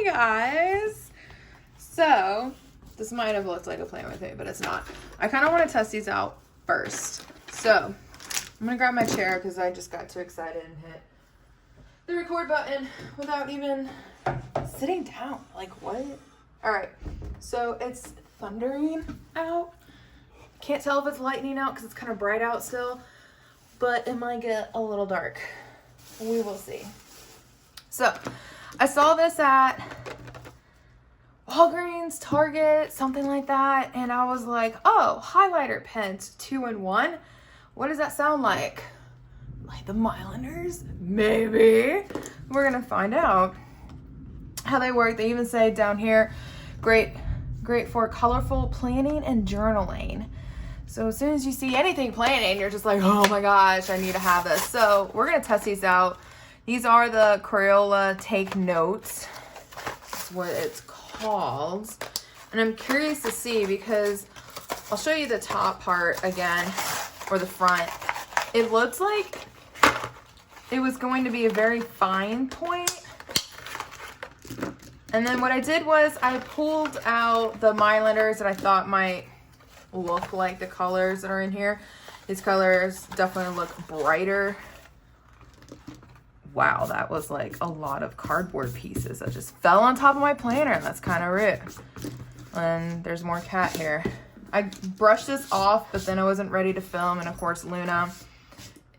Hey guys! So, this might have looked like a plan with me, but it's not. I kind of want to test these out first. So, I'm going to grab my chair because I just got too excited and hit the record button without even sitting down. Like, what? Alright, so it's thundering out. Can't tell if it's lightning out because it's kind of bright out still, but it might get a little dark. We will see. So, I saw this at Walgreens, Target, something like that, and I was like, oh, highlighter pens, 2-in-1. What does that sound like? Like the Mildliners? Maybe. We're gonna find out how they work. They even say down here, great for colorful planning and journaling. So as soon as you see anything planning, you're just like, oh my gosh, I need to have this. So we're gonna test these out. These are the Crayola Take Notes. That's what it's called. And I'm curious to see because I'll show you the top part again, or the front. It looks like it was going to be a very fine point. And then what I did was I pulled out the Mildliners that I thought might look like the colors that are in here. These colors definitely look brighter. Wow, that was like a lot of cardboard pieces that just fell on top of my planner. That's kind of rude. And there's more cat hair. I brushed this off, but then I wasn't ready to film. And of course, Luna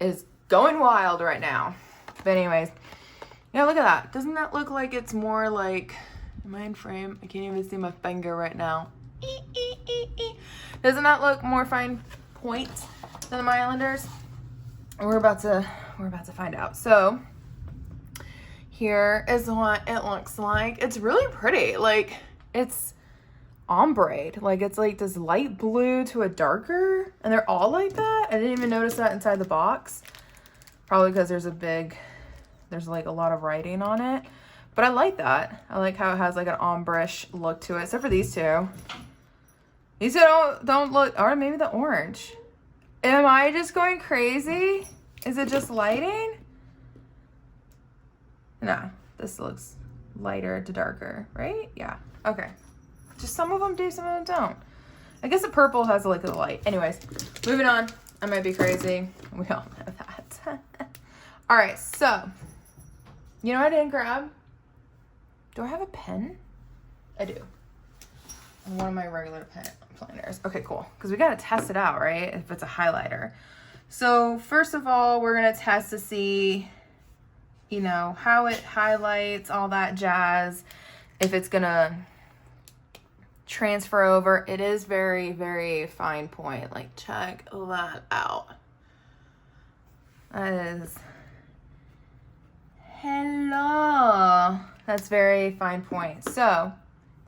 is going wild right now. But anyways, yeah, look at that. Doesn't that look like it's more like, am I in frame? I can't even see my finger right now. Doesn't that look more fine point than the Mildliners? We're about to find out. So here is what it looks like. It's really pretty. Like it's ombre. Like it's like this light blue to a darker, and they're all like that. I didn't even notice that inside the box. Probably because there's like a lot of writing on it. But I like that. I like how it has like an ombre-ish look to it, except for these two. These two don't look, or maybe the orange. Am I just going crazy? Is it just lighting? No, this looks lighter to darker, right? Yeah, okay. Just some of them do, some of them don't. I guess the purple has like the light. Anyways, moving on. I might be crazy. We all know that. All right, so, you know what I didn't grab? Do I have a pen? I do. One of my regular planners. Okay, cool. Because we got to test it out, right? If it's a highlighter. So first of all, we're going to test to see, you know, how it highlights, all that jazz. If it's going to transfer over. It is very, very fine point. Like, check that out. That is... Hello. That's very fine point. So,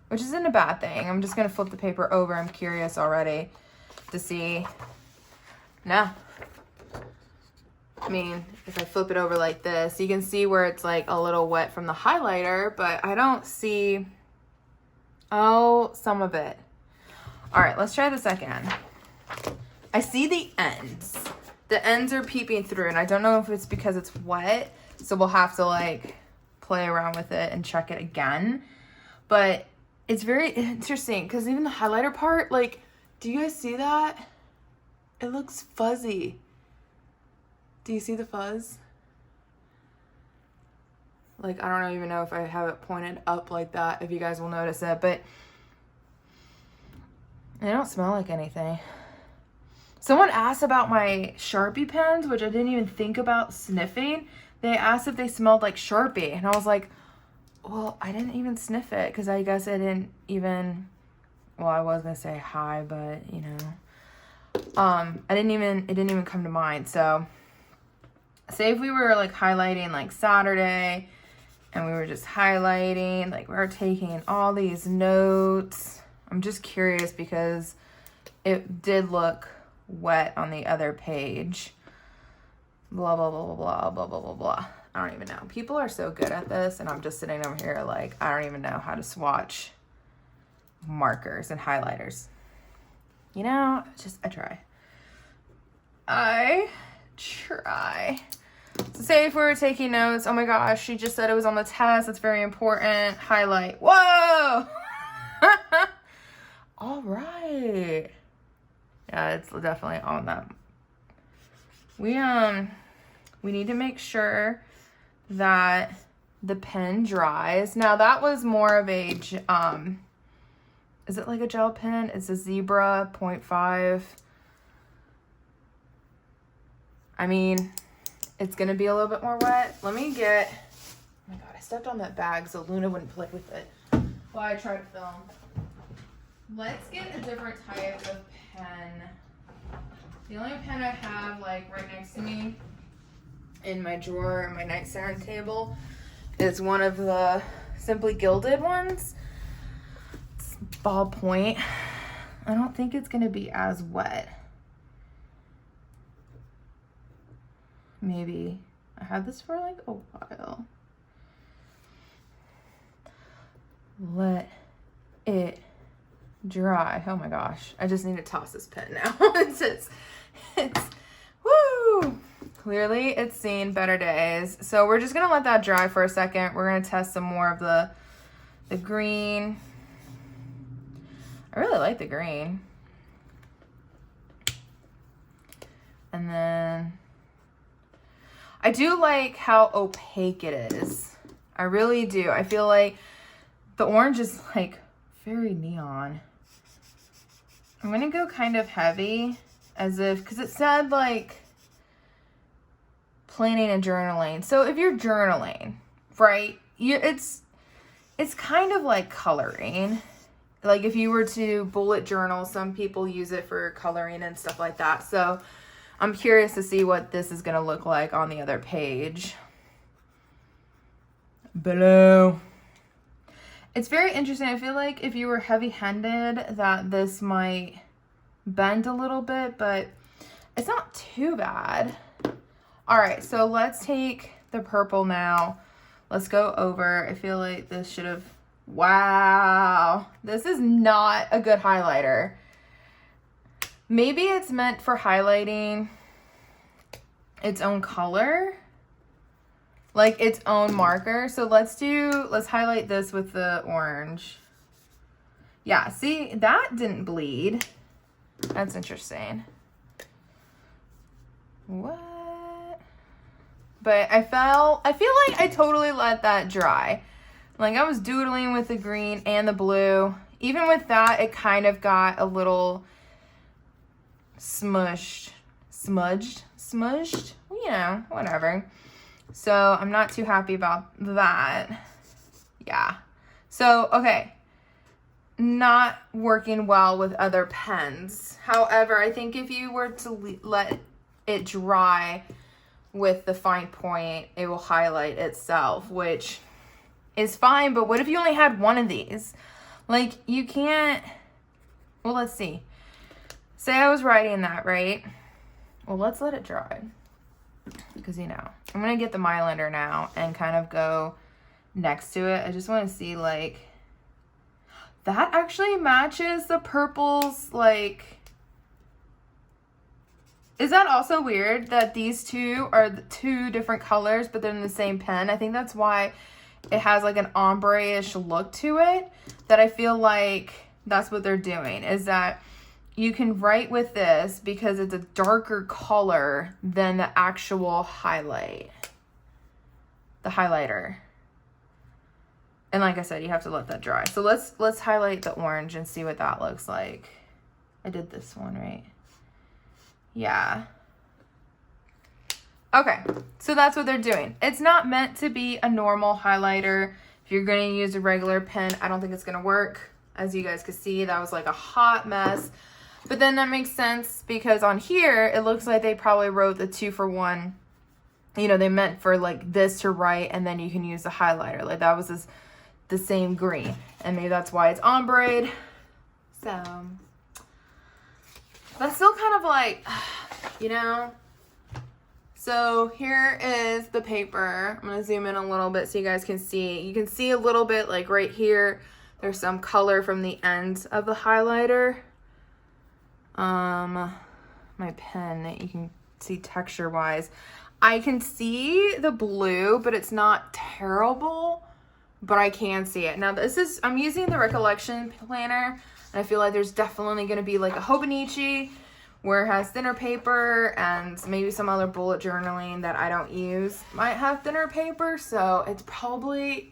which isn't a bad thing. I'm just going to flip the paper over. I'm curious already to see. No. I mean, if I flip it over like this, you can see where it's like a little wet from the highlighter, but I don't see, oh, some of it. All right, let's try this again. I see the ends. The ends are peeping through, and I don't know if it's because it's wet, so we'll have to like play around with it and check it again. But it's very interesting because even the highlighter part, like, do you guys see that? It looks fuzzy. Do you see the fuzz? Like, I don't even know if I have it pointed up like that, if you guys will notice it, but they don't smell like anything. Someone asked about my Sharpie pens, which I didn't even think about sniffing. They asked if they smelled like Sharpie, and I was like, well, I didn't even sniff it because I guess I didn't even, well, I was gonna say hi, but you know, it didn't even come to mind. So say if we were like highlighting like Saturday and we were just highlighting, like we were taking all these notes. I'm just curious because it did look wet on the other page. Blah, blah, blah, blah, blah, blah, blah, blah, blah. I don't even know. People are so good at this, and I'm just sitting over here like, I don't even know how to swatch markers and highlighters. You know, I try. So say if we were taking notes, oh my gosh, she just said it was on the test. That's very important. Highlight. Whoa! All right. Yeah, it's definitely on that. We need to make sure that the pen dries. Now that was more of a, is it like a gel pen? It's a Zebra 0.5. I mean, it's gonna be a little bit more wet. Let me get, oh my God, I stepped on that bag so Luna wouldn't play with it while I try to film. Let's get a different type of pen. The only pen I have like right next to me in my drawer in my nightstand table is one of the Simply Gilded ones. It's ballpoint. I don't think it's gonna be as wet. Maybe. I had this for like a while. Let it dry. Oh my gosh. I just need to toss this pen now. it's woo! Clearly it's seen better days. So we're just gonna let that dry for a second. We're gonna test some more of the green. I really like the green. And then I do like how opaque it is. I really do. I feel like the orange is like very neon. I'm gonna go kind of heavy as if, because it said like planning and journaling. So if you're journaling, right, it's kind of like coloring. Like if you were to bullet journal, some people use it for coloring and stuff like that. So I'm curious to see what this is going to look like on the other page. Below. It's very interesting. I feel like if you were heavy-handed that this might bend a little bit, but it's not too bad. All right, so let's take the purple now. Let's go over. I feel like this should have, wow. This is not a good highlighter. Maybe it's meant for highlighting its own color, like its own marker. So let's highlight this with the orange. Yeah, see, that didn't bleed. That's interesting. What? But I feel like I totally let that dry. Like I was doodling with the green and the blue. Even with that, it kind of got a little smudged, you know, whatever. So I'm not too happy about that. Yeah. So, okay. Not working well with other pens. However, I think if you were to let it dry with the fine point, it will highlight itself, which is fine. But what if you only had one of these? Like you can't, well, let's see. Say I was writing that, right? Well, let's let it dry. Because, you know, I'm going to get the Mildliner now and kind of go next to it. I just want to see, like, that actually matches the purples, like, is that also weird that these two are the two different colors, but they're in the same pen? I think that's why it has, like, an ombre-ish look to it, that I feel like that's what they're doing, is that you can write with this because it's a darker color than the actual highlight, the highlighter. And like I said, you have to let that dry. So let's highlight the orange and see what that looks like. I did this one, right? Yeah. Okay, so that's what they're doing. It's not meant to be a normal highlighter. If you're gonna use a regular pen, I don't think it's gonna work. As you guys could see, that was like a hot mess. But then that makes sense because on here, it looks like they probably wrote the 2-for-1. You know, they meant for like this to write and then you can use the highlighter. Like that was the same green. And maybe that's why it's ombre. So, that's still kind of like, you know. So here is the paper. I'm going to zoom in a little bit so you guys can see. You can see a little bit like right here. There's some color from the ends of the highlighter. My pen, you can see texture wise. I can see the blue, but it's not terrible, but I can see it. Now this is, I'm using the Recollection planner, and I feel like there's definitely going to be like a Hobonichi where it has thinner paper, and maybe some other bullet journaling that I don't use might have thinner paper, so it's probably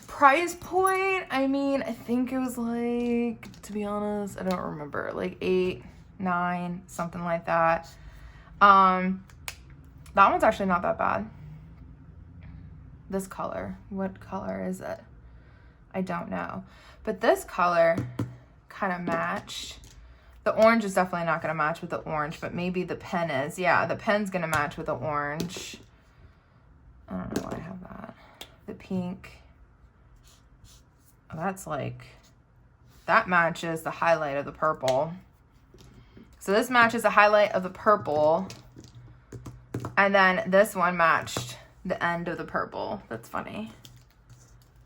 price point. I mean, I think it was like, to be honest, I don't remember, like 8, 9, something like that. That one's actually not that bad. This color, what color is it? I don't know, but this color kind of matched. The orange is definitely not going to match with the orange, but maybe the pen is. Yeah, the pen's going to match with the orange. I don't know why I have that. The pink. Oh, that's like, that matches the highlight of the purple. So this matches the highlight of the purple. And then this one matched the end of the purple. That's funny.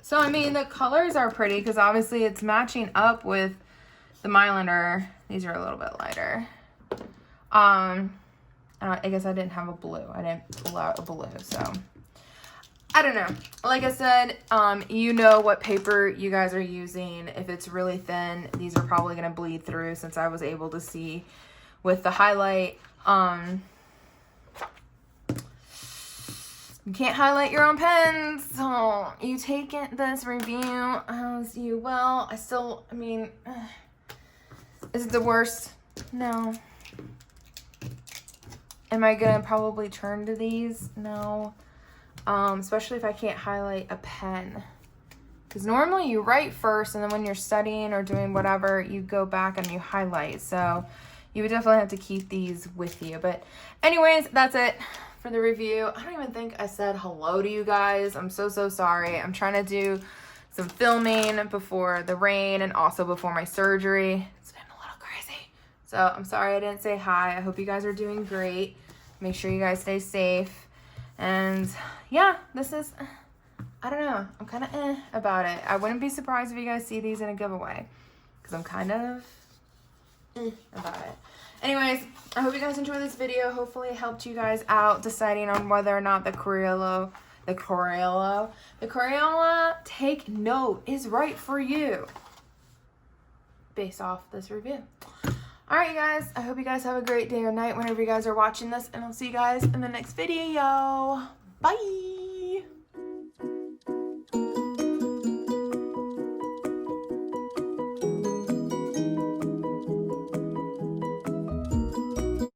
So, I mean, the colors are pretty because obviously it's matching up with the Mildliner. These are a little bit lighter. I guess I didn't have a blue. I didn't pull out a blue, so I don't know. Like I said, you know what paper you guys are using. If it's really thin, these are probably going to bleed through, since I was able to see with the highlight. You can't highlight your own pens, so you take this review as you will. I mean, is it the worst? No. Am I gonna probably turn to these? No. Especially if I can't highlight a pen. Because normally you write first, and then when you're studying or doing whatever, you go back and you highlight. So you would definitely have to keep these with you. But anyways, that's it for the review. I don't even think I said hello to you guys. I'm so sorry. I'm trying to do some filming before the rain and also before my surgery. It's been a little crazy. So I'm sorry I didn't say hi. I hope you guys are doing great. Make sure you guys stay safe. And yeah, this is, I don't know. I'm kind of about it. I wouldn't be surprised if you guys see these in a giveaway, because I'm kind of about it. Anyways, I hope you guys enjoyed this video. Hopefully it helped you guys out deciding on whether or not the Crayola, take note, is right for you based off this review. Alright, you guys, I hope you guys have a great day or night whenever you guys are watching this, and I'll see you guys in the next video. Bye!